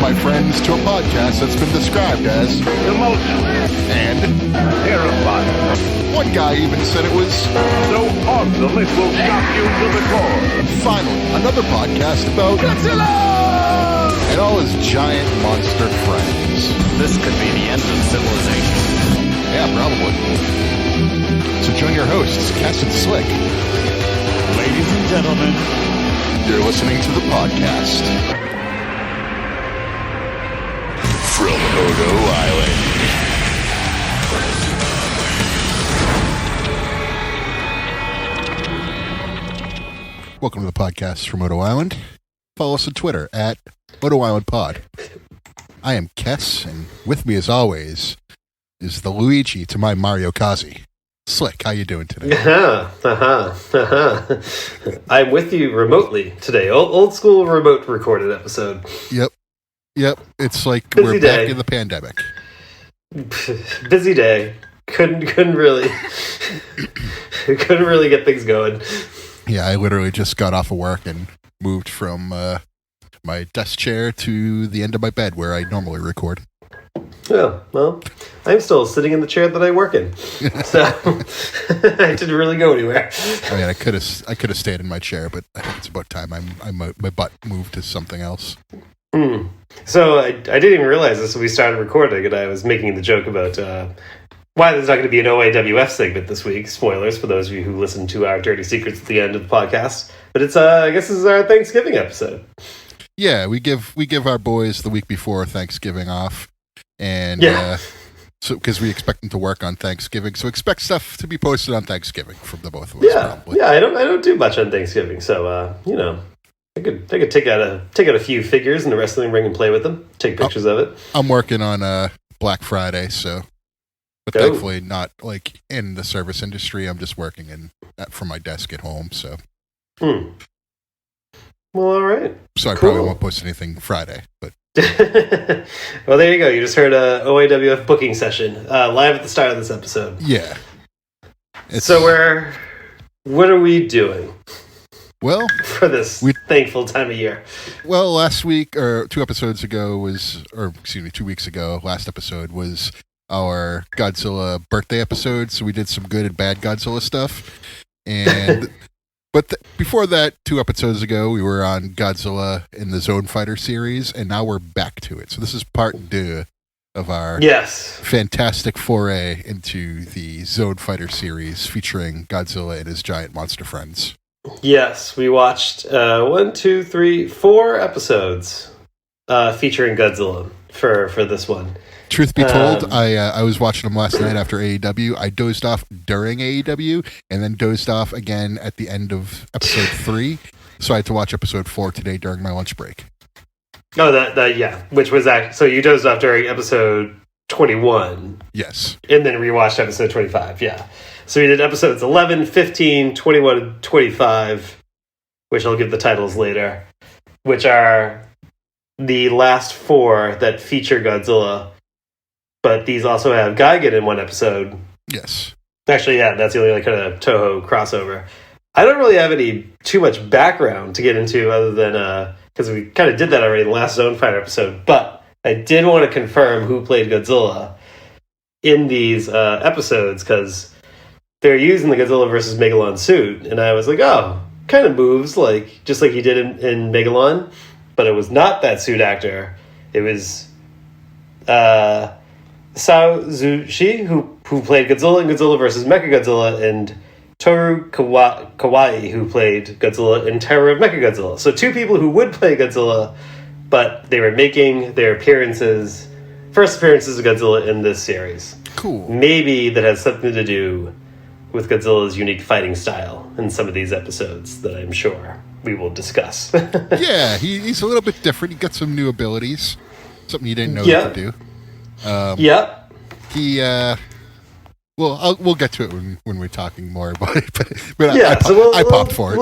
my friends, to a podcast that's been described as emotional and terrifying. One guy even said it was So awesome it will shock you to the core. finally another podcast about Godzilla and all his giant monster friends. This could be the end of civilization. Yeah, probably. So join your hosts, KES and Slick. Ladies and gentlemen, You're listening to the podcast from Odo Island. Welcome to the podcast from Odo Island. Follow us on Twitter at Odo Island Pod. I am KES, and with me as always is the Luigi to my Mario Kazi. Slick, how you doing today? I'm with you remotely today. Old school remote recorded episode. Yep. It's like Busy we're day. back in the pandemic. Busy day. Couldn't really get things going. Yeah, I literally just got off of work and moved from my desk chair to the end of my bed where I normally record. Yeah, well, I'm still sitting in the chair that I work in, so I didn't really go anywhere. I mean, I could have stayed in my chair, but I think it's about time my butt moved to something else. So I didn't even realize this when we started recording, and I was making the joke about why there's not going to be an OIWF segment this week. Spoilers for those of you who listen to our dirty secrets at the end of the podcast. But it's I guess this is our Thanksgiving episode. Yeah, we give our boys the week before Thanksgiving off, and so because we expect them to work on Thanksgiving, so expect stuff to be posted on Thanksgiving from the both of us. Probably. Yeah. I don't do much on Thanksgiving, so I could take out a few figures in the wrestling ring and play with them. Take pictures of it. I'm working on Black Friday, so. But thankfully not like in the service industry. I'm just working from my desk at home, so. Well, all right. So I probably won't post anything Friday, but. Well, there you go. You just heard a OIWF booking session live at the start of this episode. Yeah. So what are we doing? Well, for this thankful time of year. Well, last week or 2 episodes ago 2 weeks ago, last episode was our Godzilla birthday episode. So we did some good and bad Godzilla stuff. And but before that, 2 episodes ago, we were on Godzilla in the Zone Fighter series, and now we're back to it. So this is part 2 of our fantastic foray into the Zone Fighter series featuring Godzilla and his giant monster friends. Yes, we watched 4 episodes featuring Godzilla for this one. Truth be told, I was watching them last night after AEW. I dozed off during AEW and then dozed off again at the end of episode 3. So I had to watch episode 4 today during my lunch break. Oh, which was so you dozed off during episode 21. Yes. And then rewatched episode 25, yeah. So we did episodes 11, 15, 21, and 25, which I'll give the titles later, which are the last 4 that feature Godzilla. But these also have Gigan in one episode. Yes. Actually, yeah, that's the only kind of Toho crossover. I don't really have too much background to get into other than, because we kind of did that already in the last Zone Fighter episode, but I did want to confirm who played Godzilla in these episodes, because they're using the Godzilla versus Megalon suit, and I was like, oh, kind of moves just like he did in Megalon, but it was not that suit actor. It was Sao Zushi, who played Godzilla in Godzilla versus Mechagodzilla, and Toru Kawai, who played Godzilla in Terror of Mechagodzilla. So 2 people who would play Godzilla, but they were making their first appearances of Godzilla in this series. Cool. Maybe that has something to do with Godzilla's unique fighting style in some of these episodes that I'm sure we will discuss. Yeah, he's a little bit different. He got some new abilities, something you didn't know he could do. We'll get to it when we're talking more about it. But I popped for it.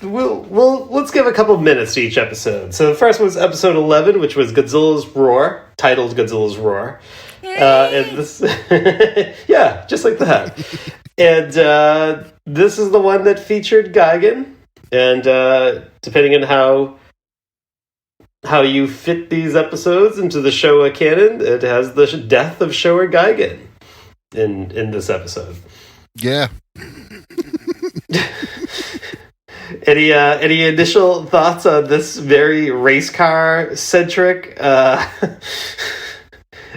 Let's give a couple minutes to each episode. So the first was episode 11, which was Godzilla's Roar, titled Godzilla's Roar. And this, yeah, just like that. And this is the one that featured Gigan. And depending on how how you fit these episodes into the Showa canon. It has the death of Showa Gigan in this episode. Yeah. Any initial thoughts on this very race car centric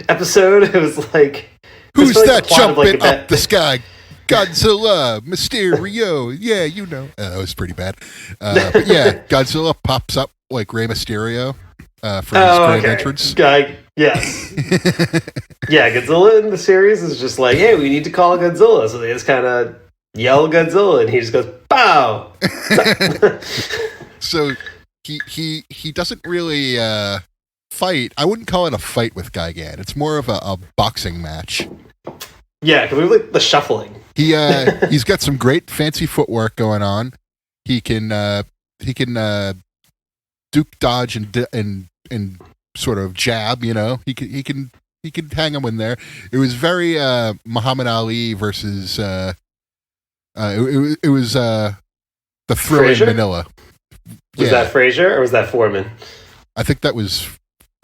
episode? It was like, who's like that jumping like up the sky? Godzilla, Mysterio. Yeah, you know. That was pretty bad. But yeah, Godzilla pops up like Rey Mysterio for his grand entrance. Yes. Yeah, Godzilla in the series is just like, hey, we need to call Godzilla. So they just kind of yell Godzilla, and he just goes, "Pow!" So he doesn't really fight. I wouldn't call it a fight with Gigan. It's more of a boxing match. Yeah, can we like the shuffling? He's got some great fancy footwork going on. He can duke dodge and sort of jab. You know, he can hang him in there. It was very Muhammad Ali versus. It was the Thrill in Manila. Was that Frazier or was that Foreman? I think that was.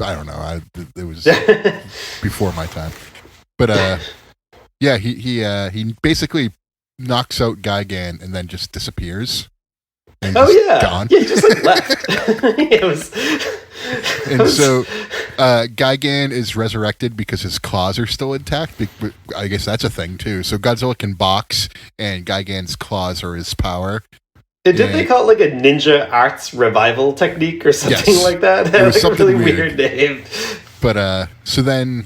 I don't know. It was before my time, but yeah, he basically knocks out Gigan and then just disappears. And gone. Yeah, he just like left. So Gigan is resurrected because his claws are still intact. I guess that's a thing too. So Godzilla can box, and Gigan's claws are his power. Did they call it like a ninja arts revival technique or something like that? It was like something a really weird name. But so then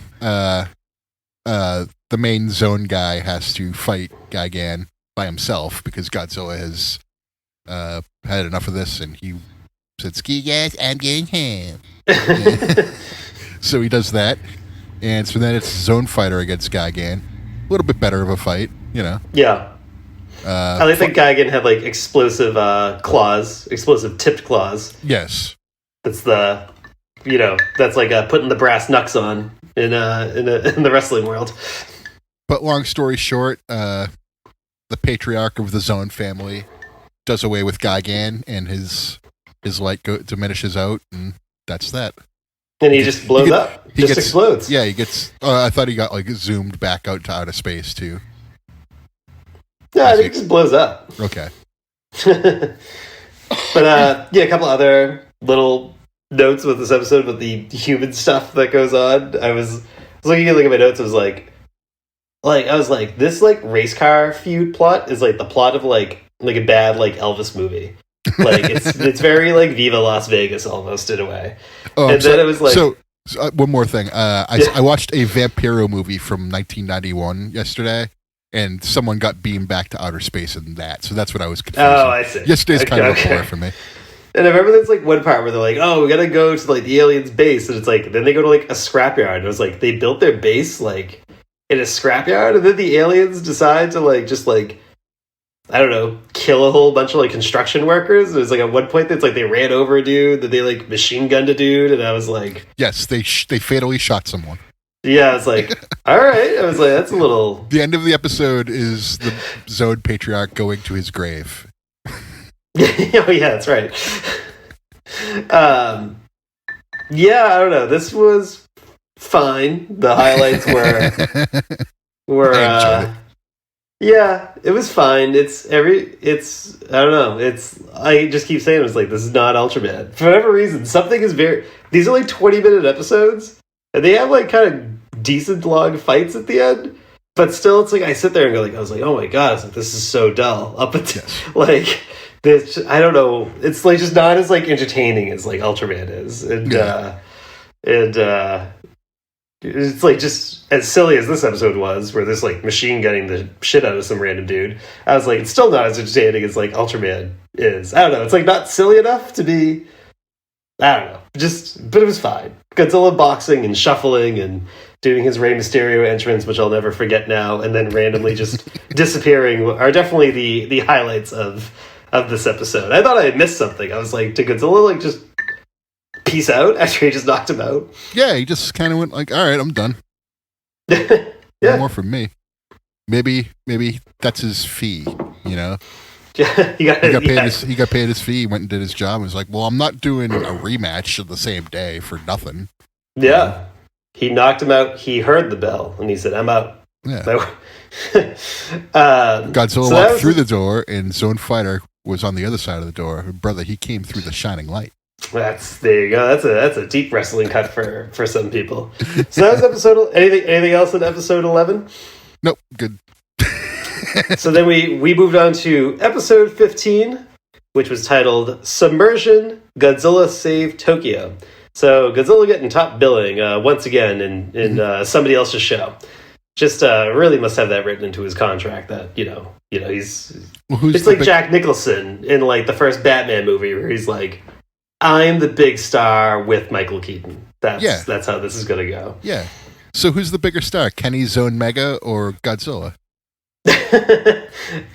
the main zone guy has to fight Gigan by himself because Godzilla has had enough of this, and he said, "Ski gas, I'm getting him." So he does that, and so then it's Zone Fighter against Gigan. A little bit better of a fight, you know. Yeah. I think Gigan had like explosive claws, explosive tipped claws. Yes. That's that's like putting the brass knucks on in the wrestling world. But long story short, the patriarch of the Zone family does away with Gigan, and his light diminishes out, and that's that. And he just blows up. He just explodes. Yeah, he gets. I thought he got like zoomed back out to outer space too. Yeah, I think it just blows up. Okay. But a couple other little notes with this episode with the human stuff that goes on. I was looking at my notes. I was like this like race car feud plot is like the plot of like a bad like Elvis movie. Like it's very like Viva Las Vegas almost in a way. Oh, and then it was like so one more thing. I watched a Vampiro movie from 1991 yesterday, and someone got beamed back to outer space in that. So that's what I was confused. Oh, I see. Yesterday's kind of a blur for me. And I remember there's like one part where they're like, "Oh, we gotta go to like the aliens' base," and it's like then they go to like a scrapyard. And it was like they built their base like in a scrapyard, and then the aliens decide to like just like I don't know, kill a whole bunch of like construction workers. There's like at one point that's like they ran over a dude, that they like machine gunned a dude, and I was like, yes, they fatally shot someone. Yeah, I was like, all right. I was like, that's a little. The end of the episode is the Zone patriarch going to his grave. Oh yeah, that's right. Yeah, I don't know. This was fine. The highlights were yeah, it was fine. I don't know. I just keep saying it's like this is not Ultraman. For whatever reason, something is these are like 20-minute episodes, and they have like kind of decent long fights at the end. But still, it's like I sit there and go like, I was like, oh my god, it's like this is so dull. Up until like this, I don't know. It's like just not as like entertaining as like Ultraman is, and it's like just as silly as this episode was, where there's like machine gunning the shit out of some random dude. I was like, it's still not as entertaining as like Ultraman is. I don't know. It's like not silly enough to be. I don't know. But it was fine. Godzilla boxing and shuffling and doing his Rey Mysterio entrance, which I'll never forget now, and then randomly just disappearing are definitely the highlights of this episode. I thought I had missed something. I was like, did Godzilla like just peace out after he just knocked him out? Yeah, he just kind of went like, all right, I'm done. Yeah. No more from me. Maybe that's his fee, you know? He got paid his fee, went and did his job, and was like, well, I'm not doing a rematch of the same day for nothing. Yeah. He knocked him out. He heard the bell, and he said, I'm out. Yeah. Godzilla walked through the door, and Zone Fighter was on the other side of the door. Brother, he came through the shining light. There you go. That's a deep wrestling cut for some people. So that was episode. Anything else in episode 11? Nope. Good. So then we moved on to episode 15, which was titled Submersion, Godzilla Saved Tokyo. So Godzilla getting top billing once again in somebody else's show. Just really must have that written into his contract that he's it's like Jack Nicholson in like the first Batman movie where he's like, I'm the big star with Michael Keaton. That's how this is gonna go. Yeah. So who's the bigger star, Kenny's Zone Mega or Godzilla?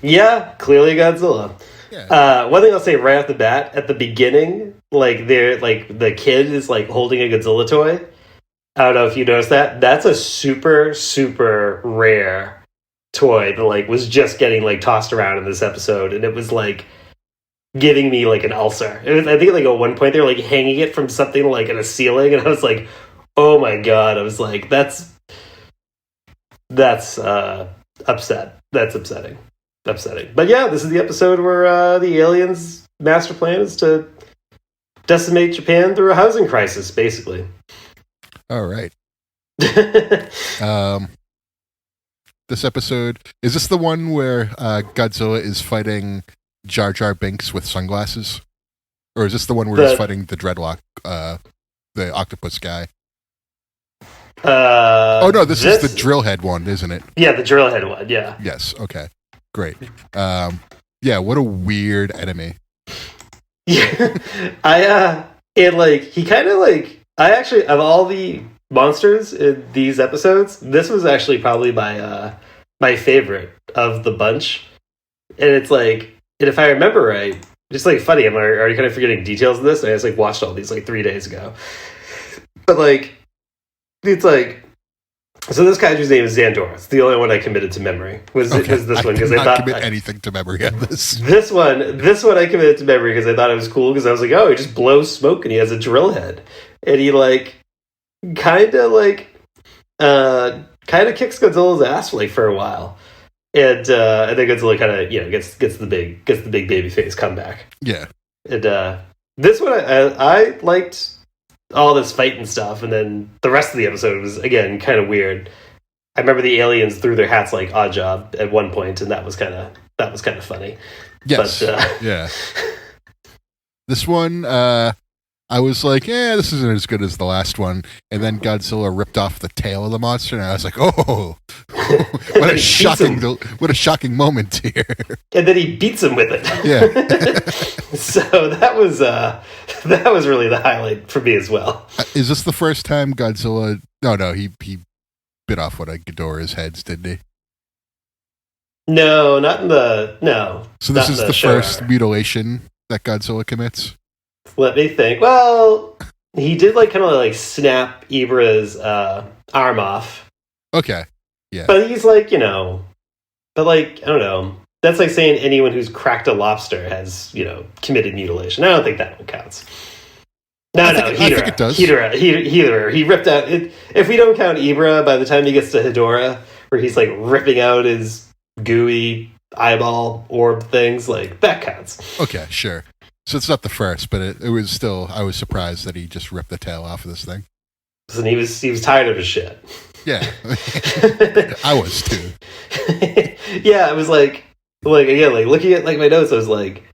Yeah, clearly Godzilla. Yeah. One thing I'll say right off the bat, at the beginning, like the kid is like holding a Godzilla toy. I don't know if you noticed that. That's a super, super rare toy that like was just getting like tossed around in this episode, and it was like giving me like an ulcer. I think like at one point they were like hanging it from something like in a ceiling, and I was like, oh my god! I was like, that's upset. That's upsetting. But yeah, this is the episode where the aliens' master plan is to decimate Japan through a housing crisis, basically. All right. This episode, is this the one where Godzilla is fighting Jar Jar Binks with sunglasses? Or is this the one where he's fighting the dreadlock, the octopus guy? Oh no, this is the Drillhead one, isn't it? Yeah, the Drillhead one, yeah. Yes, okay. Great. Yeah, what a weird enemy. Yeah. He kind of like, I actually, of all the monsters in these episodes, this was actually probably my favorite of the bunch. And it's like, and if I remember right, just like funny, I'm already kind of forgetting details of this. I just like watched all these like 3 days ago. But like, it's like, so this kaiju's name is Zandora. It's the only one I committed to memory. Was this one because I thought commit anything to memory on this. This one I committed to memory because I thought it was cool because I was like, oh, he just blows smoke and he has a drill head, and he like kind of kicks Godzilla's ass like for a while, and then Godzilla kind of gets the big baby face comeback. Yeah, and this one I liked all this fight and stuff, and then the rest of the episode was again kind of weird. I remember the aliens threw their hats like Oddjob at one point, and that was kind of funny. Yes, but, yeah. This one, I was like, yeah, this isn't as good as the last one. And then Godzilla ripped off the tail of the monster, and I was like, oh, what a shocking moment here. And then he beats him with it. Yeah. So that was really the highlight for me as well. Is this the first time Godzilla? No, he bit off one of Ghidorah's heads, didn't he? No, not in the no. So this is the first mutilation that Godzilla commits. Let me think. Well, he did like kind of like snap Ibra's arm off. Okay. Yeah. But he's like, but like, I don't know. That's like saying anyone who's cracked a lobster has, committed mutilation. I don't think that one counts. I think it does. Hedorah. He ripped out it. If we don't count Ibra, by the time he gets to Hedorah, where he's like ripping out his gooey eyeball orb things, like that counts. Okay, sure. So it's not the first, but it was still, I was surprised that he just ripped the tail off of this thing. And he was tired of his shit. Yeah. I was too. Yeah, I was like again, like looking at like my notes, I was like,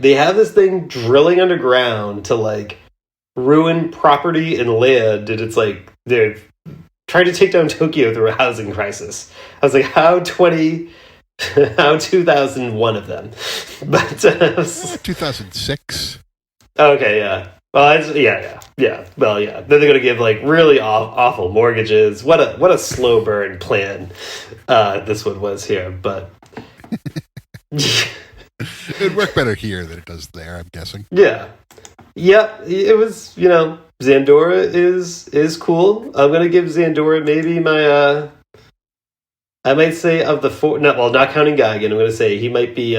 they have this thing drilling underground to like ruin property and land, and it's like they're trying to take down Tokyo through a housing crisis. I was like, how 2001 of them, but 2006. Okay, yeah. Well, yeah. Well, yeah. Then they're gonna give like really awful mortgages. What a slow burn plan this one was here, but it'd work better here than it does there, I'm guessing. Yeah. It was. Zandora is cool. I'm gonna give Zandora maybe my. I might say of the four, not counting Gigan, I'm going to say he might be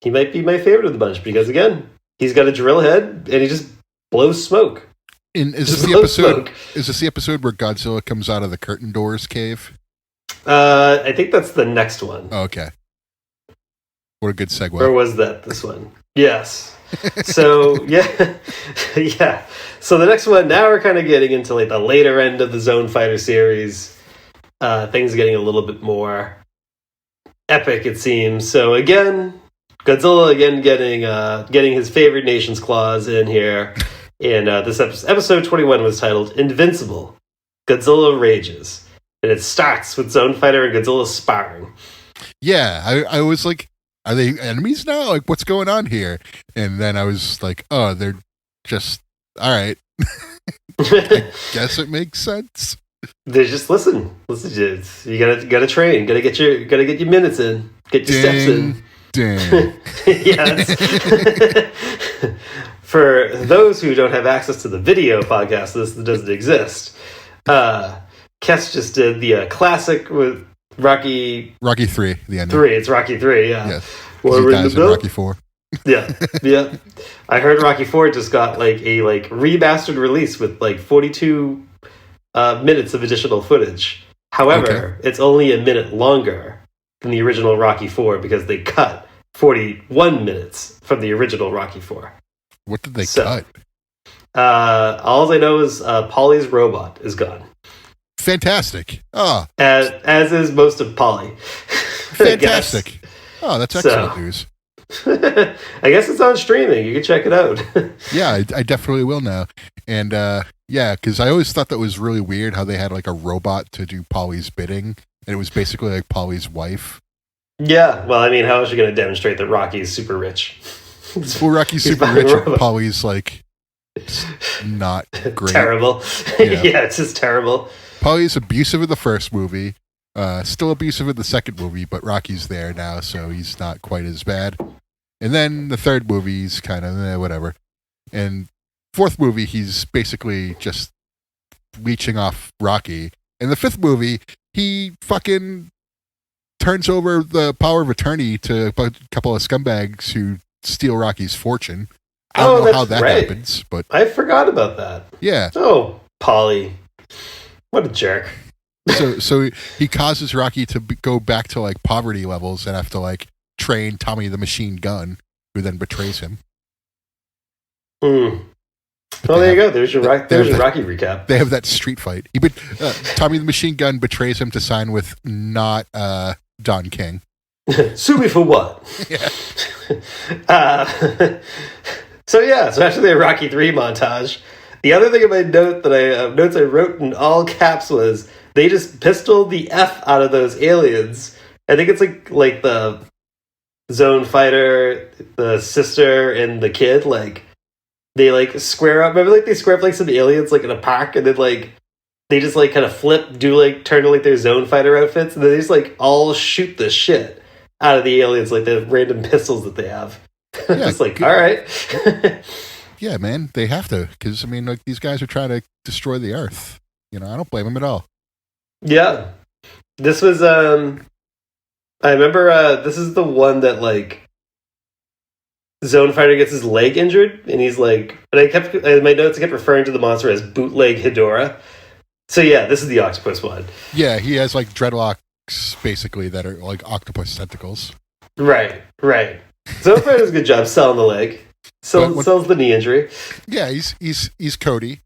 he might be my favorite of the bunch because, again, he's got a drill head and he just blows smoke. Is this the episode where Godzilla comes out of the curtain doors cave? I think that's the next one. Oh, okay. What a good segue. Or was that this one? Yes. So, yeah. Yeah. So the next one, now we're kind of getting into like the later end of the Zone Fighter series. Things are getting a little bit more epic, it seems. So again, Godzilla getting his favorite nation's claws in here. And this episode 21 was titled Invincible. Godzilla Rages. And it starts with Zone Fighter and Godzilla sparring. Yeah, I was like, are they enemies now? Like, what's going on here? And then I was like, oh, they're just, all right. I guess it makes sense. They just listen. You gotta train. Gotta get your minutes in. Get your steps in. Dang. Yes. For those who don't have access to the video podcast, this doesn't exist. KES just did the classic with Rocky 3, the ending. 3. It's Rocky 3, yeah. Yes. He dies in Rocky 4. Yeah. I heard Rocky 4 just got like a remastered release with like 42 minutes of additional footage. However, It's only a minute longer than the original Rocky 4 because they cut 41 minutes from the original Rocky 4. What did they cut? All I know is Polly's robot is gone. Fantastic. Oh. As is most of Polly. Fantastic. Oh, that's excellent news. I guess it's on streaming. You can check it out. Yeah, I definitely will now. And yeah, because I always thought that was really weird how they had like a robot to do Polly's bidding, and it was basically like Polly's wife. Yeah, well, I mean, how else are you going to demonstrate that Rocky's super rich? Well, Rocky's super rich, and Polly's like not great. Terrible. Yeah, it's just terrible. Polly's abusive in the first movie, still abusive in the second movie, but Rocky's there now, so he's not quite as bad. And then the third movie, he's kind of whatever. And fourth movie, he's basically just leeching off Rocky. In the fifth movie, he fucking turns over the power of attorney to a couple of scumbags who steal Rocky's fortune. I don't know how that happens, but I forgot about that. Yeah. Oh, Polly. What a jerk. So he causes Rocky to go back to like poverty levels and have to like train Tommy the Machine Gun, who then betrays him. Well, there you go. There's your Rocky recap. They have that street fight. Tommy the Machine Gun betrays him to sign with not Don King. Sue me for what? Yeah. So actually a Rocky 3 montage. The other thing in my notes I wrote in all caps was they just pistoled the F out of those aliens. I think it's like the Zone Fighter, the sister, and the kid, like they like square up. Remember, like they square up like some aliens like in a park, and then like they just like kind of flip, turn to like their Zone Fighter outfits, and then they just like all shoot the shit out of the aliens, like the random pistols that they have. Yeah, it's like, all right. Yeah, man, they have to, because I mean, like these guys are trying to destroy the Earth. You know, I don't blame them at all. Yeah, this was. I remember this is the one that like Zone Fighter gets his leg injured, and he's like, and in my notes I kept referring to the monster as Bootleg Hedorah. So yeah, this is the octopus one. Yeah, he has like dreadlocks basically that are like octopus tentacles. Right. Zone Fighter does a good job selling the leg. Sells the knee injury. Yeah, he's Cody.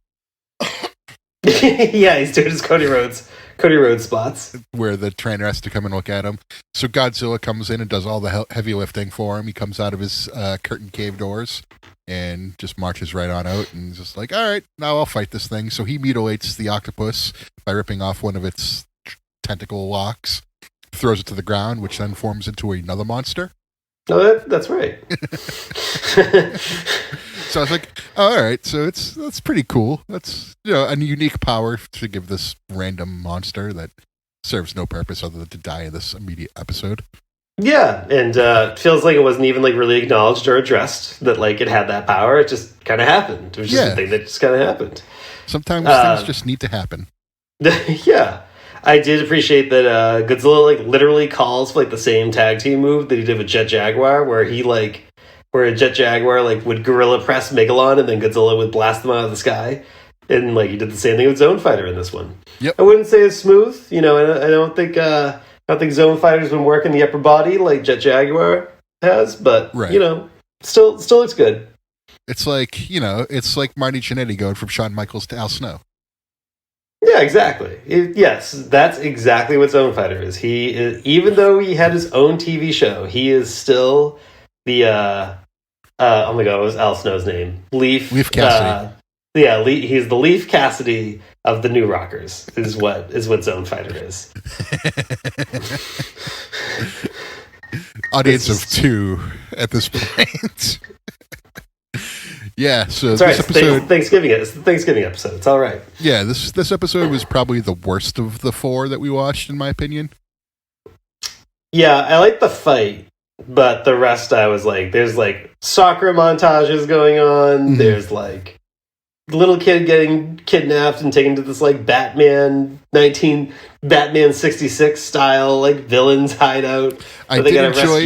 Yeah, he's doing his Cody Rhodes spots. Where the trainer has to come and look at him. So Godzilla comes in and does all the heavy lifting for him. He comes out of his curtain cave doors and just marches right on out and just like, all right, now I'll fight this thing. So he mutilates the octopus by ripping off one of its tentacle locks, throws it to the ground, which then forms into another monster. Oh, that's right. So I was like, oh, all right, so that's pretty cool. That's a unique power to give this random monster that serves no purpose other than to die in this immediate episode. Yeah, and it feels like it wasn't even like really acknowledged or addressed that like it had that power. It just kind of happened. It was just a thing that just kind of happened. Sometimes things just need to happen. Yeah. I did appreciate that Godzilla like literally calls for like the same tag team move that he did with Jet Jaguar, where Jet Jaguar like would gorilla press Megalon and then Godzilla would blast them out of the sky, and like he did the same thing with Zone Fighter in this one. Yep. I wouldn't say it's smooth, I don't think Zone Fighter's been working the upper body like Jet Jaguar has, but right. still looks good. It's like Marty Jannetty going from Shawn Michaels to Al Snow. Yeah, exactly. Yes, that's exactly what Zone Fighter is. He is, even though he had his own TV show, he is still the oh my god, what was Al Snow's name? Leaf Cassidy. He's the Leaf Cassidy of the New Rockers. Is what Zone Fighter is. Audience of 2 at this point. Yeah, so this episode... Thanksgiving. It's the Thanksgiving episode. It's all right. Yeah, this episode was probably the worst of the 4 that we watched, in my opinion. Yeah, I like the fight, but the rest I was like, there's like soccer montages going on. Mm-hmm. There's like little kid getting kidnapped and taken to this like Batman 66 style like villain's hideout. I did enjoy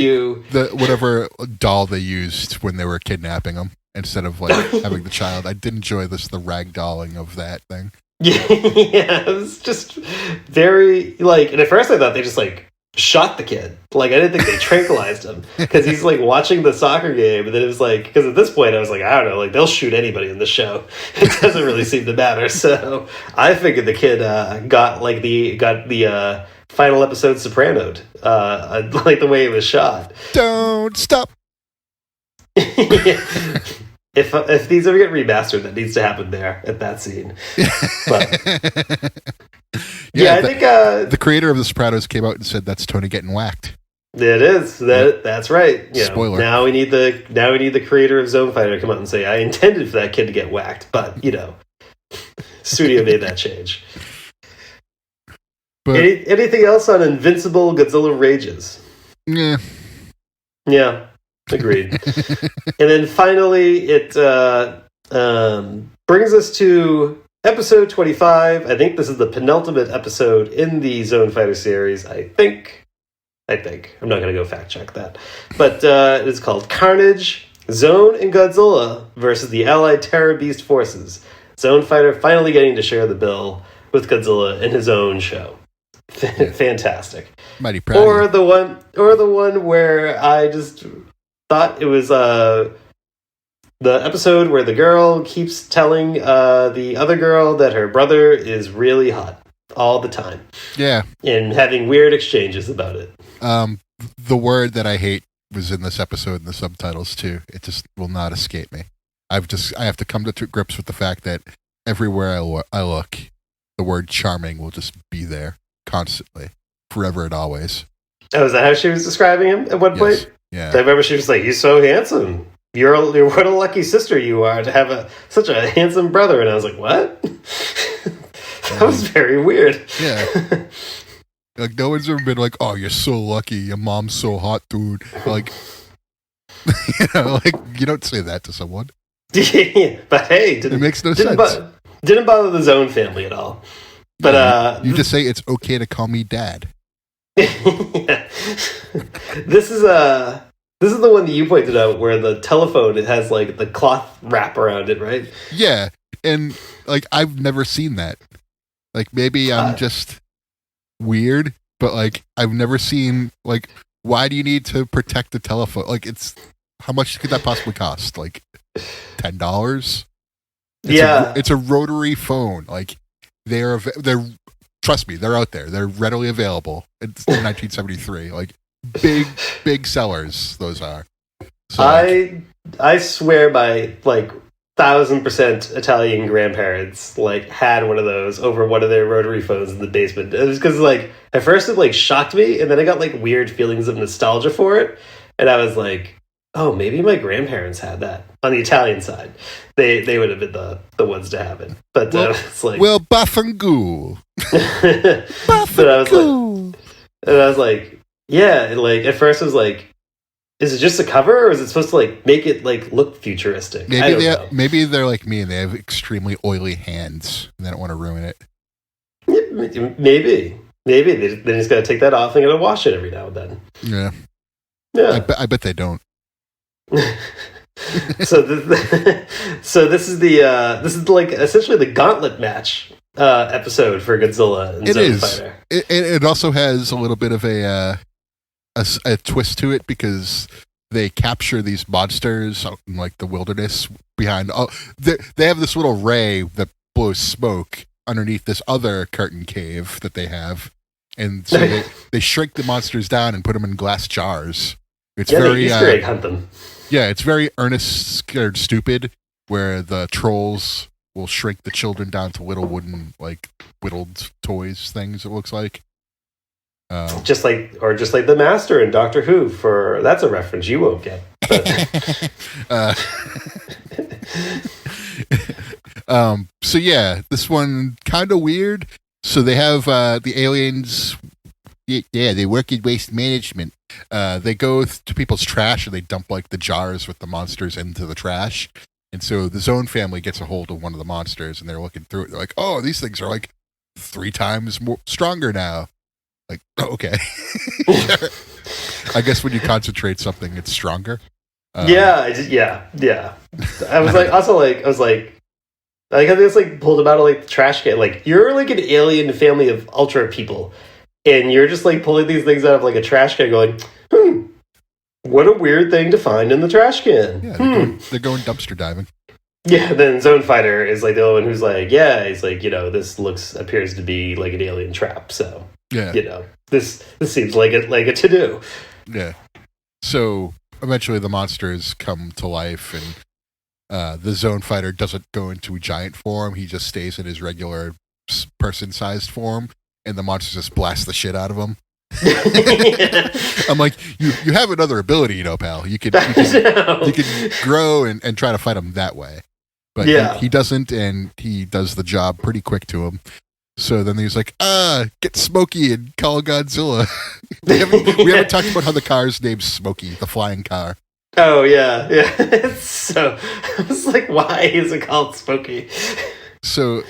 the whatever doll they used when they were kidnapping him. Instead of like having the child, I did enjoy the ragdolling of that thing. Yeah, it was just very like. And at first, I thought they just like shot the kid. Like I didn't think they tranquilized him because he's like watching the soccer game, and then it was like because at this point I was like I don't know, like they'll shoot anybody in the show. It doesn't really seem to matter. So I figured the kid got the final episode sopranoed, like the way it was shot. Don't stop. If these ever get remastered, that needs to happen there at that scene. But I think the creator of The Sopranos came out and said that's Tony getting whacked. It is that's right. Spoiler. Now we need the creator of Zone Fighter to come out and say I intended for that kid to get whacked, but studio made that change. But anything else on Invincible Godzilla Rages? Yeah. Agreed. And then finally, it brings us to episode 25. I think this is the penultimate episode in the Zone Fighter series. I think. I'm not going to go fact check that. But it's called Carnage, Zone and Godzilla versus the Allied Terror Beast forces. Zone Fighter finally getting to share the bill with Godzilla in his own show. Fantastic. Mighty proud. Or the one where I just thought it was the episode where the girl keeps telling the other girl that her brother is really hot all the time. Yeah. And having weird exchanges about it. The word that I hate was in this episode in the subtitles too. It just will not escape me. I have to come to grips with the fact that everywhere I look, the word charming will just be there constantly, forever and always. Oh, is that how she was describing him at one point? Yeah. I remember she was like, "He's so handsome. You're what a lucky sister you are to have such a handsome brother." And I was like, "What?" That was very weird. Yeah. Like no one's ever been like, "Oh, you're so lucky. Your mom's so hot, dude." Like, like you don't say that to someone. But hey, it makes no sense. Didn't bother the Zone family at all. But you just say it's okay to call me dad. This is the one that you pointed out where the telephone it has like the cloth wrap around it, right? Yeah, and like I've never seen that. Like maybe I'm just weird, but like I've never seen like why do you need to protect the telephone? Like it's how much could that possibly cost? Like $10? It's a rotary phone. Like they're trust me, they're out there. They're readily available. It's 1973. Like big sellers. Those are. So, I swear my like 1,000% Italian grandparents like had one of those over one of their rotary phones in the basement. It was because like at first it like shocked me, and then I got like weird feelings of nostalgia for it, and I was like, oh, maybe my grandparents had that on the Italian side. They would have been the ones to have it. But it's like Baffangool. But I was like, yeah. And like at first I was like, is it just a cover, or is it supposed to like make it like look futuristic? Maybe they're like me and they have extremely oily hands and they don't want to ruin it. Yeah, maybe. Maybe they just got to take that off and got to wash it every now and then. Yeah. Yeah. I bet they don't. So this is like essentially the gauntlet match episode for Godzilla and Zone Fighter. It also has a little bit of a twist to it because they capture these monsters out in like the wilderness behind. Oh, they have this little ray that blows smoke underneath this other curtain cave that they have, and so they shrink the monsters down and put them in glass jars. It's very they Easter egg hunt them. Yeah, it's very Ernest Scared Stupid, where the trolls will shrink the children down to little wooden, like, whittled toys things, it looks like. Just like the Master in Doctor Who, that's a reference you won't get. So yeah, this one kind of weird. So they have the aliens. Yeah, they work in waste management. They go to people's trash and they dump like the jars with the monsters into the trash. And so the Zone family gets a hold of one of the monsters and they're looking through it. They're like, oh, these things are like 3 times more stronger now. Like, oh, okay. I guess when you concentrate something, it's stronger. Yeah. I was like how they just like pulled them out of like the trash can. Like, you're like an alien family of ultra people, and you're just like pulling these things out of like a trash can, going, what a weird thing to find in the trash can. Yeah, they're going dumpster diving. Yeah, then Zone Fighter is like the only one who's like, yeah, he's like, this appears to be like an alien trap. So yeah, this seems like a to do. Yeah. So eventually the monsters come to life, and the Zone Fighter doesn't go into giant form. He just stays in his regular person-sized form, and the monsters just blast the shit out of him. I'm like, you have another ability, pal. You can grow and try to fight him that way. But he doesn't, and he does the job pretty quick to him. So then he's like, get Smokey and call Godzilla. we haven't talked about how the car's named Smokey, the flying car. Oh, yeah. So, I was like, why is it called Smokey? So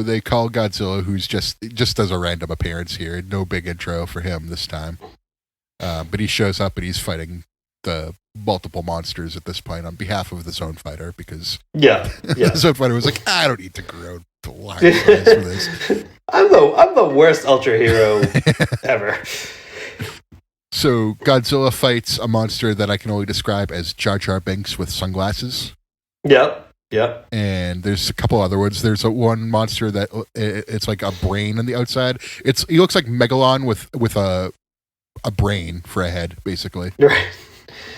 they call Godzilla, who's just does a random appearance here. No big intro for him this time. But he shows up and he's fighting the multiple monsters at this point on behalf of the Zone Fighter, because the Zone Fighter was like, I don't need to grow to lion size for this. I'm the worst ultra hero ever. So Godzilla fights a monster that I can only describe as Jar Jar Binks with sunglasses. Yep. And there's a couple other ones. There's one monster that it's like a brain on the outside. He looks like Megalon with a brain for a head, basically. Right.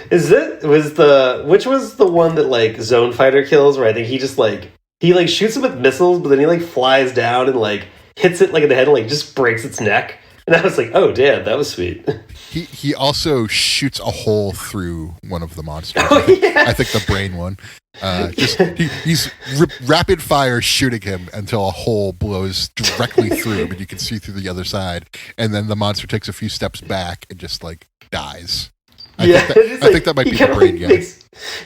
Which was the one that like Zone Fighter kills, where I think he just like shoots it with missiles, but then he like flies down and like hits it like in the head and like just breaks its neck. And I was like, oh damn, that was sweet. He also shoots a hole through one of the monsters. Oh, yeah. I think the brain one. He's rapid fire shooting him until a hole blows directly through, but you can see through the other side. And then the monster takes a few steps back and just like dies. I think that might be the brain guy.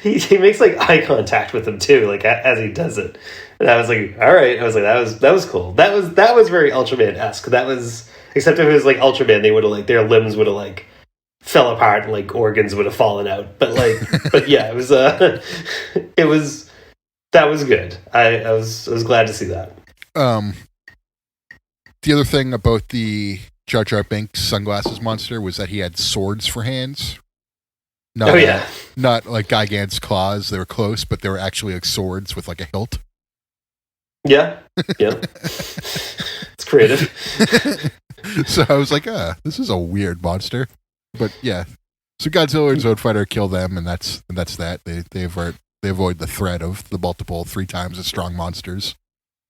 He makes like eye contact with him too, like as he does it. And I was like, all right. I was like, that was cool. That was very Ultraman-esque. That was, except if it was like Ultraman, they would have like, their limbs would have like fell apart and like organs would have fallen out. But like, but yeah, that was good. I was glad to see that. The other thing about the Jar Jar Binks sunglasses monster was that he had swords for hands. Not like Gigan's claws. They were close, but they were actually like swords with like a hilt. Yeah. It's creative. So I was like, this is a weird monster. But yeah. So Godzilla and Zone Fighter kill them, and that's that. They avoid the threat of the multiple 3 times as strong monsters.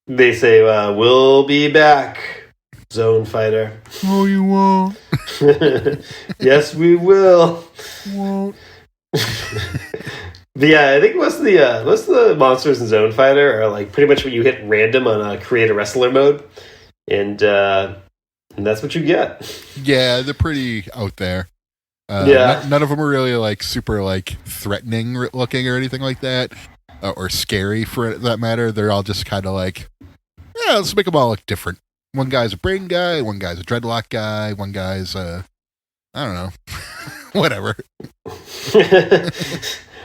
They say, we'll be back, Zone Fighter. Oh, you won't. Yes, we will. Won't. But yeah, I think most of the monsters in Zone Fighter are like pretty much when you hit random on create a wrestler mode, and that's what you get. Yeah, they're pretty out there. None of them are really like super like threatening looking or anything like that, or scary for that matter. They're all just kind of like, let's make them all look different. one guy's a brain guy, one guy's a dreadlock guy, one guy's I don't know, whatever.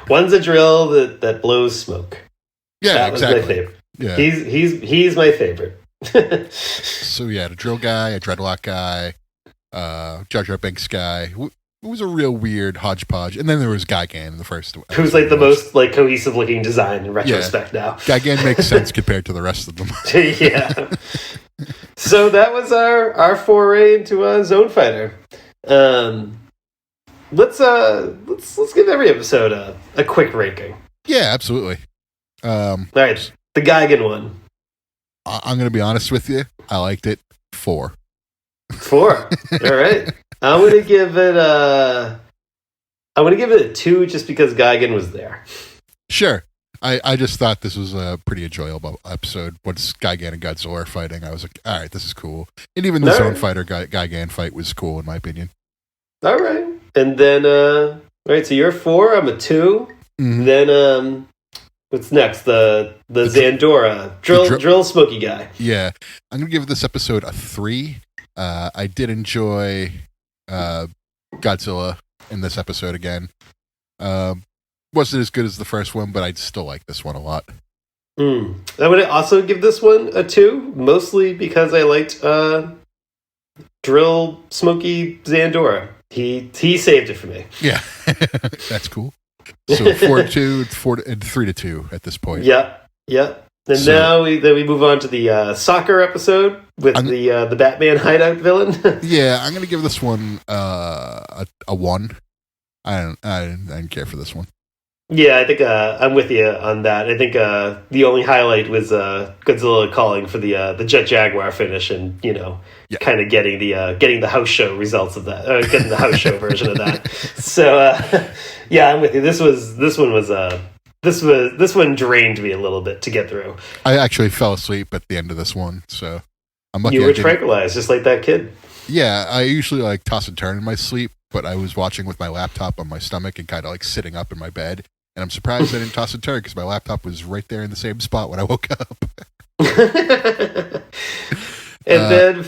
One's a drill that blows smoke. Yeah, that exactly. was my favorite. Yeah. He's my favorite. So yeah, a drill guy, a dreadlock guy, Jar Jar Binks guy. It was a real weird hodgepodge, and then there was Gigan in the first. Who's like the most like cohesive looking design in retrospect now. Gigan makes sense compared to the rest of them. Yeah. So that was our foray into Zone Fighter. Let's give every episode a quick ranking. Yeah, absolutely. All right, the Gigan one. I'm going to be honest with you. I liked it 4. 4. All right. I'm gonna give it a 2 just because Gigan was there. Sure. I just thought this was a pretty enjoyable episode. Once Gigan and Godzilla are fighting, I was like, all right, this is cool. And even the Zone Fighter Gigan fight was cool, in my opinion. All right. And then, all right, so you're a 4, I'm a 2. Mm-hmm. Then, what's next? The Zandora, drill smoky guy. Yeah. I'm going to give this episode a 3. I did enjoy Godzilla in this episode again. Wasn't as good as the first one, but I still like this one a lot. I would also give this one a 2, mostly because I liked Drill Smoky Zandora. He saved it for me. Yeah, that's cool. So 4-2, 3-2 at this point. Yep. And now we move on to the soccer episode with the Batman hideout villain. Yeah, I'm gonna give this one a 1. I didn't care for this one. Yeah, I think I'm with you on that. I think the only highlight was Godzilla calling for the Jet Jaguar finish, and kind of getting the house show results of that, getting the house show version of that. So yeah, I'm with you. This one drained me a little bit to get through. I actually fell asleep at the end of this one, so I'm lucky. You were tranquilized, just like that kid. Yeah, I usually like toss and turn in my sleep, but I was watching with my laptop on my stomach and kind of like sitting up in my bed. And I'm surprised I didn't toss and turn because my laptop was right there in the same spot when I woke up. And then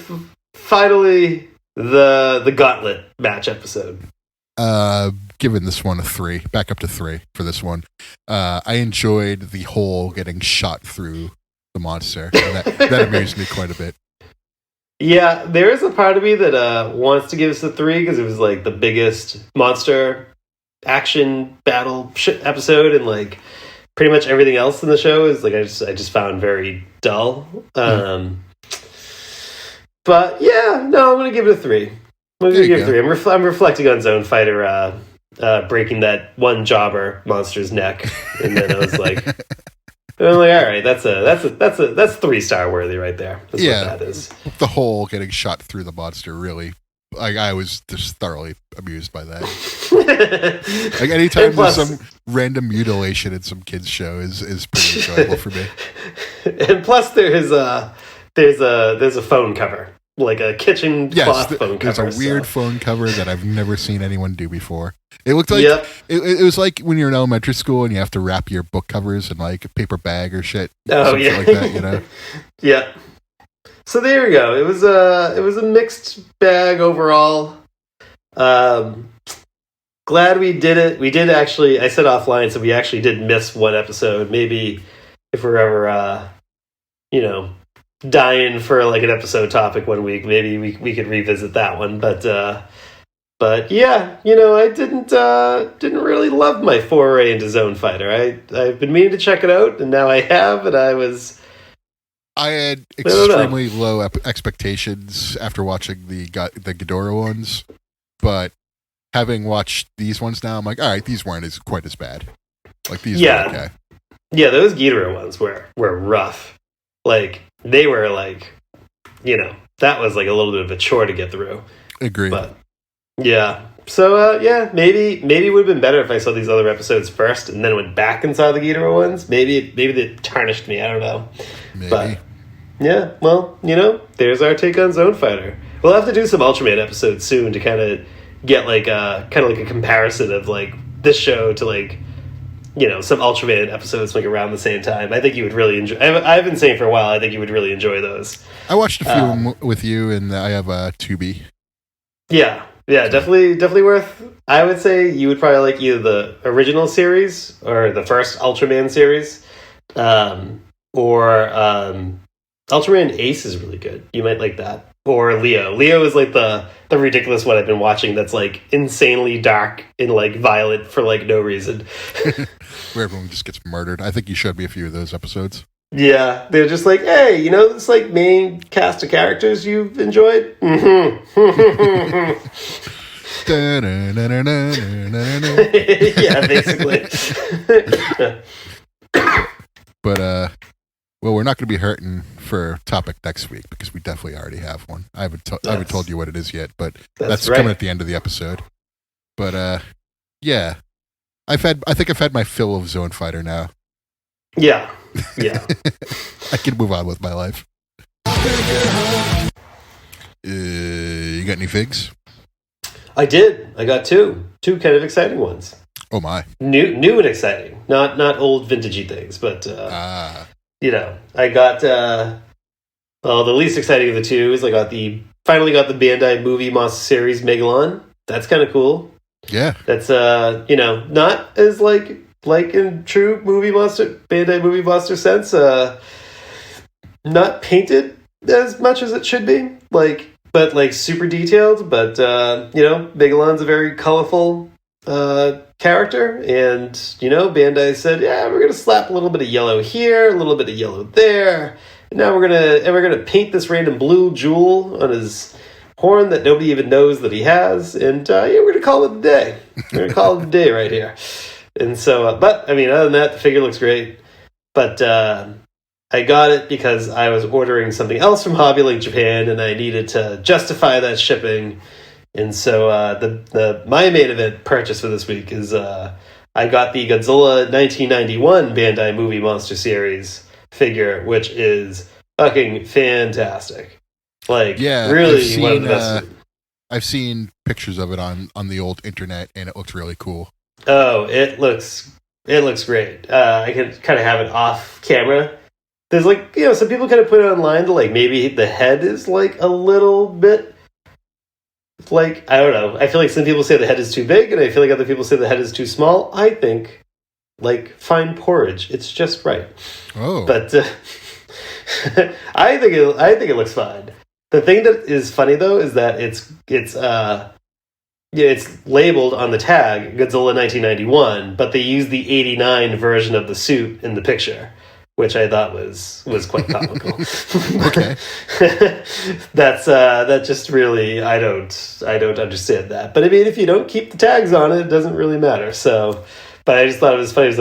finally, the Gauntlet match episode. Giving this one a 3, back up to 3 for this one. I enjoyed the hole getting shot through the monster. And that amused me quite a bit. Yeah, there is a part of me that wants to give this a 3 because it was like the biggest monster action battle episode, and like pretty much everything else in the show is like I just found very dull. But yeah, no, I'm gonna give it a 3. I'm reflecting on Zone Fighter breaking that one jobber monster's neck, and then I was like, all right, that's 3-star worthy right there. That's what that is. The hole getting shot through the monster really. Like I was just thoroughly amused by that. Like anytime there's some random mutilation in some kids show is pretty enjoyable for me. And plus there's a phone cover, like a kitchen cloth phone cover. There's a weird phone cover that I've never seen anyone do before. It looked like it was like when you're in elementary school and you have to wrap your book covers in like a paper bag or shit. Oh yeah, like that, Yeah. So there we go. It was a mixed bag overall. Glad we did it. We did actually. I said offline, so we actually did miss one episode. Maybe if we're ever, dying for like an episode topic one week, maybe we could revisit that one. But yeah, I didn't really love my foray into Zone Fighter. I've been meaning to check it out, and now I have, and I had extremely low expectations after watching the Ghidorah ones, but having watched these ones now, I'm like, all right, these weren't quite as bad. Like these were okay. Yeah, those Ghidorah ones were rough. Like they were like, that was like a little bit of a chore to get through. Agreed. But yeah. So maybe it would have been better if I saw these other episodes first and then went back and saw the Ghidorah ones. Maybe they tarnished me. I don't know. Maybe. But yeah, well, there's our take on Zone Fighter. We'll have to do some Ultraman episodes soon to kind of get like a comparison of like this show to like some Ultraman episodes like around the same time. I think you would really enjoy. I've been saying for a while. I think you would really enjoy those. I watched a few with you, and I have a Tubi. Yeah, definitely worth. I would say you would probably like either the original series or the first Ultraman series, or Ultraman Ace is really good. You might like that. Or Leo. Leo is like the ridiculous one I've been watching that's like insanely dark and like violent for like no reason. Where everyone just gets murdered. I think you showed me a few of those episodes. Yeah, they're just like, hey, this like main cast of characters you've enjoyed? Yeah, basically. But, well, we're not going to be hurting for topic next week because we definitely already have one. I haven't told you what it is yet, but that's right. Coming at the end of the episode. But yeah, I think I've had my fill of Zone Fighter now. Yeah. I can move on with my life. You got any figs? I did. I got two kind of exciting ones. Oh my! New and exciting, not old vintagey things, but I got the least exciting of the two is finally got the Bandai movie monster series Megalon. That's kind of cool. Yeah, that's not as like in true Bandai movie monster sense. Not painted as much as it should be. But super detailed. But Megalon's a very colorful character, and Bandai said, yeah, we're gonna slap a little bit of yellow here, a little bit of yellow there, and now we're gonna paint this random blue jewel on his horn that nobody even knows that he has, and we're gonna call it a day. We're gonna call it a day right here. And so, but I mean, other than that, the figure looks great. But I got it because I was ordering something else from Hobby Link Japan, and I needed to justify that shipping. And so my main event purchase for this week is I got the Godzilla 1991 Bandai Movie Monster Series figure, which is fucking fantastic. Really one of the best. I've seen pictures of it on the old internet, and it looks really cool. Oh, it looks great. I can kind of have it off camera. There's some people kind of put it online to maybe the head is a little bit. I don't know. I feel like some people say the head is too big, and I feel like other people say the head is too small. I think, fine porridge, it's just right. Oh, but I think it looks fine. The thing that is funny though is that it's labeled on the tag Godzilla 1991, but they use the 89 version of the suit in the picture, which I thought was quite comical. Okay. That just really I don't understand that. But I mean, if you don't keep the tags on it, it doesn't really matter. So, but I just thought it was funny. It's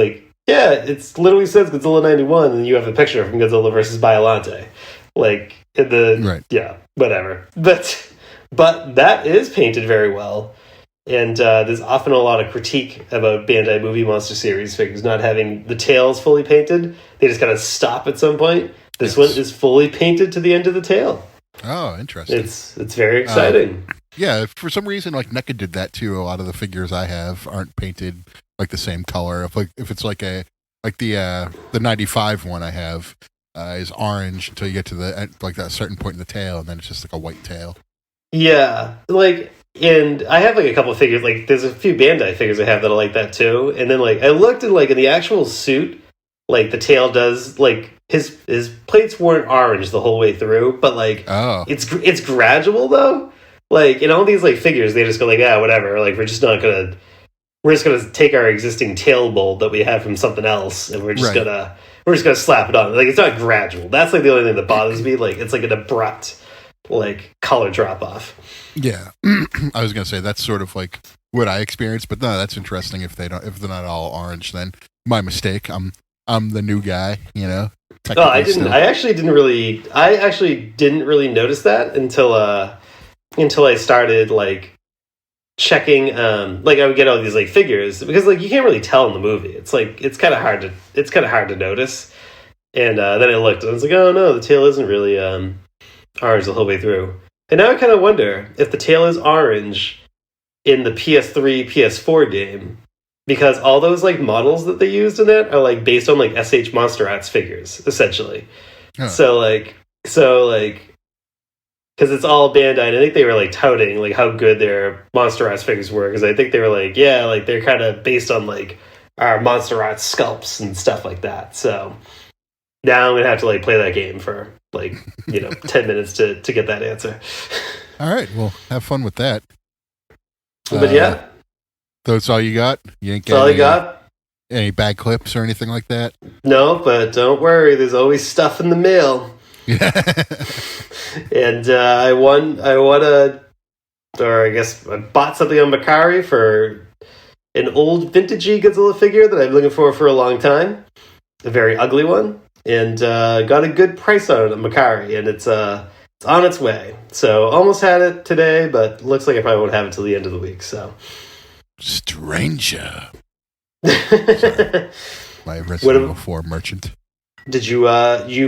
it literally says Godzilla 91, and you have a picture from Godzilla versus Biollante, right. Yeah, whatever. But that is painted very well. And there's often a lot of critique about Bandai Movie Monster Series figures not having the tails fully painted. They just kind of stop at some point. This one is fully painted to the end of the tail. Oh, interesting. It's very exciting. Yeah, for some reason, NECA did that too. A lot of the figures I have aren't painted the same color. If it's the 95 one I have is orange until you get to that certain point in the tail, and then it's just a white tail. Yeah, and I have a couple of figures. There's a few Bandai figures I have that are like that too. And then I looked at in the actual suit, the tail does his plates weren't orange the whole way through, but it's gradual though. In all these figures, they just go whatever. We're just gonna take our existing tail mold that we have from something else, and we're just gonna slap it on. It's not gradual. That's the only thing that bothers me. It's an abrupt color drop off. Yeah, I was gonna say that's sort of what I experienced, but no, that's interesting. If they're not all orange, then my mistake. I'm the new guy, Oh, I didn't. Still. I actually didn't really notice that until I started checking. I would get all these figures because you can't really tell in the movie. It's kind of hard to notice. And then I looked and I was oh no, the tail isn't really orange the whole way through. And now I kind of wonder if the tail is orange in the PS3, PS4 game, because all those like models that they used in that are like based on like SH Monster Arts figures, essentially. Huh. So because it's all Bandai, and I think they were like touting like how good their Monster Arts figures were, because I think they were like, yeah, like they're kind of based on like our Monster Arts sculpts and stuff like that. So now I'm gonna have to like play that game for like 10 minutes to get that answer. All right, well, have fun with that. But yeah, that's all you got. You ain't that's all I got. Any bad clips or anything like that? No, but don't worry. There's always stuff in the mail. Yeah. And I bought something on Macari for an old vintagey Godzilla figure that I've been looking for a long time. A very ugly one. And got a good price on it at Macari. And it's on its way. So almost had it today, but looks like I probably won't have it till the end of the week. So Stranger. Sorry. My Resident Evil 4 merchant. Did you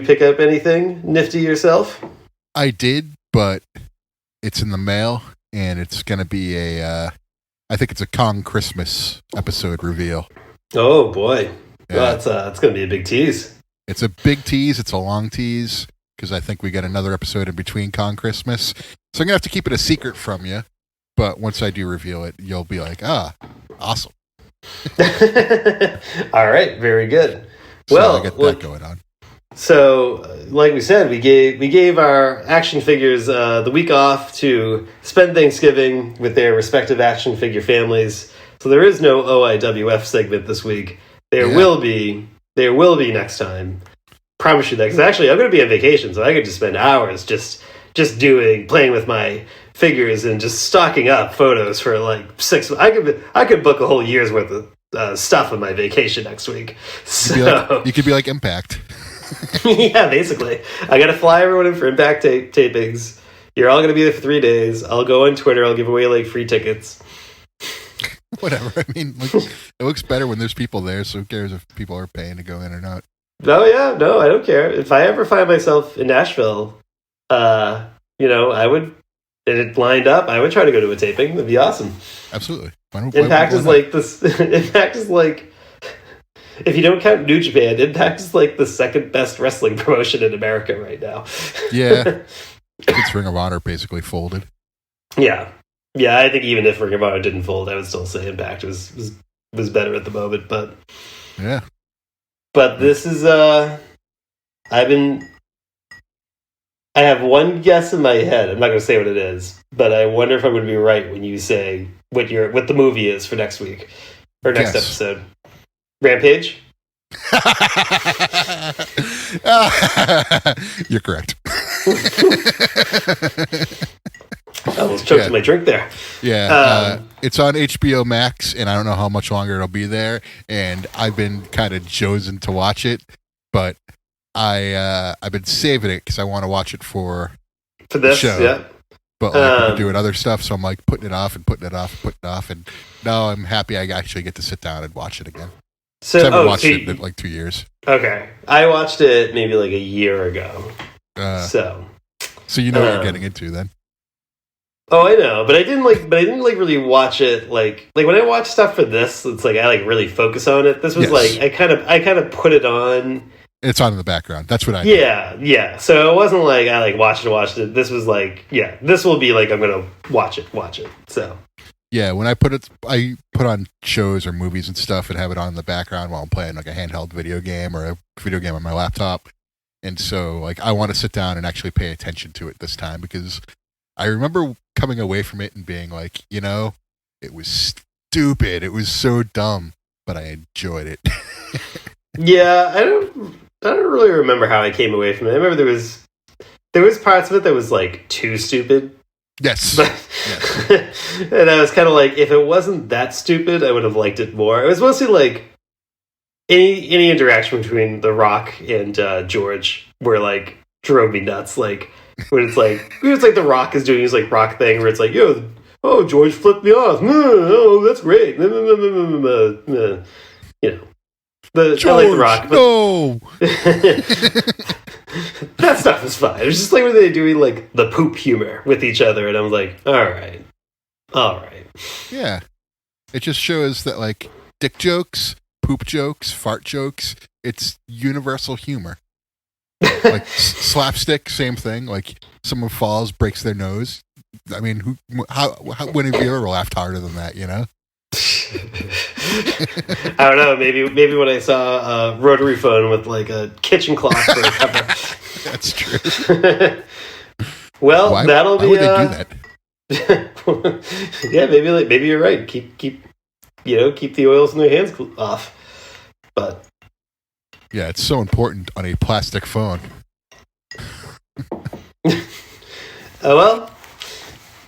pick up anything nifty yourself? I did, but it's in the mail, and it's going to be I think it's a Kong Christmas episode reveal. Oh, boy. Yeah. Well, it's going to be a big tease. It's a big tease. It's a long tease, because I think we got another episode in between Kong Christmas. So I'm going to have to keep it a secret from you, but once I do reveal it, you'll be like, awesome. All right, very good. So Well, I got that going on. So, like we said, we gave our action figures the week off to spend Thanksgiving with their respective action figure families. So there is no OIWF segment this week. There will be next time. Promise you that. Because actually, I'm going to be on vacation, so I could just spend hours just playing with my figures and just stocking up photos for like 6 months. I could book a whole year's worth of stuff on my vacation next week. You could be like Impact. Yeah, basically. I got to fly everyone in for Impact tapings. You're all going to be there for 3 days. I'll go on Twitter. I'll give away like free tickets. Whatever. I mean, like, it looks better when there's people there, so who cares if people are paying to go in or not? Oh, yeah. No, I don't care. If I ever find myself in Nashville, I would, and it lined up, I would try to go to a taping. That'd be awesome. Absolutely. Impact is like this. Impact is like, if you don't count New Japan, Impact is like the second best wrestling promotion in America right now. Yeah. It's Ring of Honor basically folded. Yeah. Yeah, I think even if Ring of Honor didn't fold, I would still say Impact was better at the moment. But yeah. But this is I have one guess in my head. I'm not going to say what it is, but I wonder if I'm going to be right when you say what the movie is for next week or next episode. Rampage? You're correct. I almost choked my drink there. Yeah, it's on HBO Max, and I don't know how much longer it'll be there. And I've been kind of chosen to watch it, but I've been saving it because I want to watch it for this the show. Yeah. But like, we're doing other stuff, so I'm like putting it off, and now I'm happy I actually get to sit down and watch it again. So I haven't watched it in like 2 years. Okay, I watched it maybe like a year ago. So you know what you're getting into then. Oh, I know, but I didn't really watch it like when I watch stuff for this. It's like I like really focus on it. This was like I kind of put it on. It's on in the background. That's what I did. Yeah. So it wasn't like I like watched it. This was like, yeah, this will be like I'm gonna watch it. So yeah, when I put on shows or movies and stuff and have it on in the background while I'm playing like a handheld video game or a video game on my laptop. And so like I want to sit down and actually pay attention to it this time, because I remember coming away from it and being like, it was stupid. It was so dumb, but I enjoyed it. Yeah, I don't really remember how I came away from it. I remember there was parts of it that was like too stupid. Yes. Yes. And I was kind of like, if it wasn't that stupid, I would have liked it more. It was mostly like any interaction between The Rock and George were like drove me nuts. Like when it's like The Rock is doing his like rock thing where it's like, George flipped me off. Oh, that's great. George, I like The Rock. But no. That stuff is fine. It was just like when they doing like the poop humor with each other, and I was like, all right. Yeah, it just shows that like dick jokes, poop jokes, fart jokes. It's universal humor. Like slapstick, same thing. Like someone falls, breaks their nose. I mean, how when have you ever laughed harder than that? You know. I don't know. Maybe when I saw a rotary phone with like a kitchen cloth for a cover. That's true. Well, that'll be. Why would they do that? Yeah, maybe you're right. Keep the oils in their hands off. But yeah, it's so important on a plastic phone. Oh well,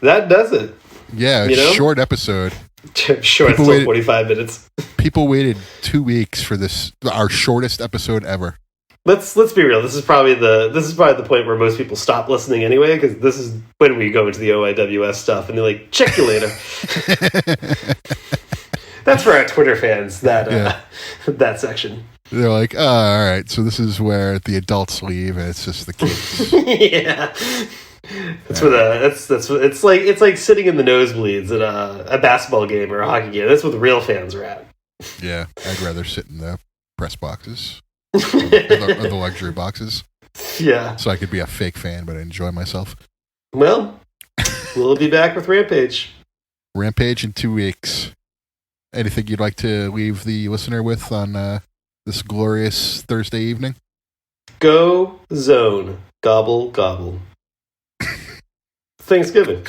that does it. Yeah, short episode. Short, still 45 minutes. People waited 2 weeks for this, our shortest episode ever. Let's be real. This is probably the point where most people stop listening anyway, because this is when we go into the OIWF stuff, and they're like, "Check you later." That's for our Twitter fans. That section. They're like, "Oh, all right." So this is where the adults leave, and it's just the kids. Yeah. It's like sitting in the nosebleeds at a basketball game or a hockey game. That's where the real fans are at. Yeah, I'd rather sit in the press boxes or the luxury boxes. Yeah, so I could be a fake fan, but enjoy myself. Well, we'll be back with Rampage. Rampage in 2 weeks. Anything you'd like to leave the listener with on this glorious Thursday evening? Go Zone. Gobble, gobble. Thanksgiving.